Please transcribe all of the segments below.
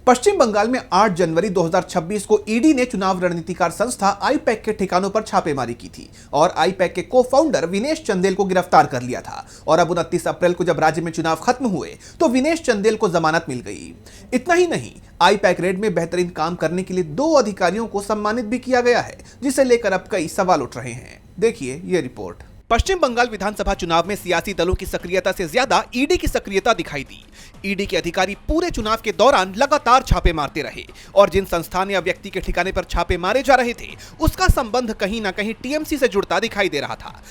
पश्चिम बंगाल में 8 जनवरी 2026 को ईडी ने चुनाव रणनीतिकार संस्था आईपैक के ठिकानों पर छापेमारी की थी और आईपैक के को-फाउंडर विनेश चंदेल को गिरफ्तार कर लिया था। और अब 29 अप्रैल को जब राज्य में चुनाव खत्म हुए तो विनेश चंदेल को जमानत मिल गई। इतना ही नहीं, आईपैक रेड में बेहतरीन काम करने के लिए 2 अधिकारियों को सम्मानित भी किया गया है, जिसे लेकर अब कई सवाल उठ रहे हैं। देखिए ये रिपोर्ट। पश्चिम बंगाल विधानसभा चुनाव में सियासी दलों की सक्रियता से ज्यादा ईडी की सक्रियता दिखाई दी। ईडी के अधिकारी पूरे चुनाव के दौरान लगातार छापे मारते रहे और जिन संस्थान या व्यक्ति के ठिकाने पर छापे मारे जा रहे थे उसका संबंध कहीं ना कहीं टीएमसी से जुड़ता दिखाई दे रहा था।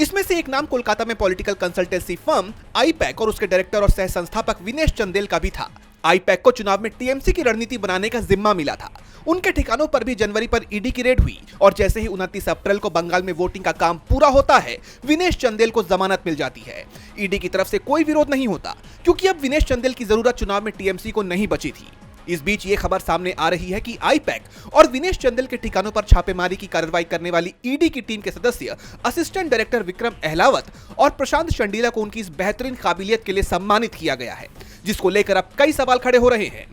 इसमें से एक नाम कोलकाता में पॉलिटिकल कंसल्टेंसी फर्म आईपैक और उसके डायरेक्टर और सह संस्थापक विनेश चंदेल का भी था। आईपैक को चुनाव में टीएमसी की रणनीति बनाने का जिम्मा मिला था। उनके ठिकानों पर भी जनवरी पर ईडी की रेड हुई और जैसे ही 29 अप्रैल को बंगाल में वोटिंग का काम पूरा होता है, विनेश चंदेल को जमानत मिल जाती है। ईडी की तरफ से कोई विरोध नहीं होता क्योंकि अब विनेश चंदेल की जरूरत चुनाव में टीएमसी को नहीं बची थी। इस बीच ये खबर सामने आ रही है कि आईपैक और विनेश चंदेल के ठिकानों पर छापेमारी की कार्रवाई करने वाली ईडी की टीम के सदस्य असिस्टेंट डायरेक्टर विक्रम अहलावत और प्रशांत चंडीला को उनकी इस बेहतरीन काबिलियत के लिए सम्मानित किया गया है, जिसको लेकर अब कई सवाल खड़े हो रहे हैं।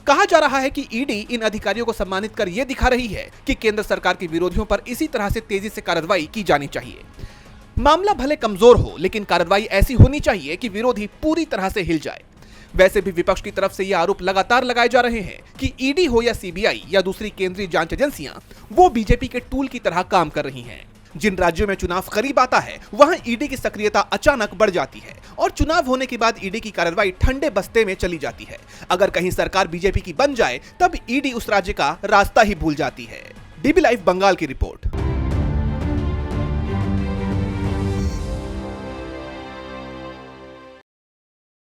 कहा जा रहा है कि ईडी इन अधिकारियों को सम्मानित कर यह दिखा रही है कि केंद्र सरकार के विरोधियों पर इसी तरह से तेजी से कार्रवाई की जानी चाहिए। मामला भले कमजोर हो, लेकिन कार्रवाई ऐसी होनी चाहिए कि विरोधी पूरी तरह से हिल जाए। वैसे भी विपक्ष की तरफ से ये आरोप लगातार लगाए जा रहे हैं कि ईडी हो या सीबीआई या दूसरी केंद्रीय जांच एजेंसियां, वो बीजेपी के टूल की तरह काम कर रही हैं। जिन राज्यों में चुनाव करीब आता है वहां ईडी की सक्रियता अचानक बढ़ जाती है और चुनाव होने के बाद ईडी की कार्रवाई ठंडे बस्ते में चली जाती है। अगर कहीं सरकार बीजेपी की बन जाए तब ईडी उस राज्य का रास्ता ही भूल जाती है। डीबी लाइव बंगाल की रिपोर्ट।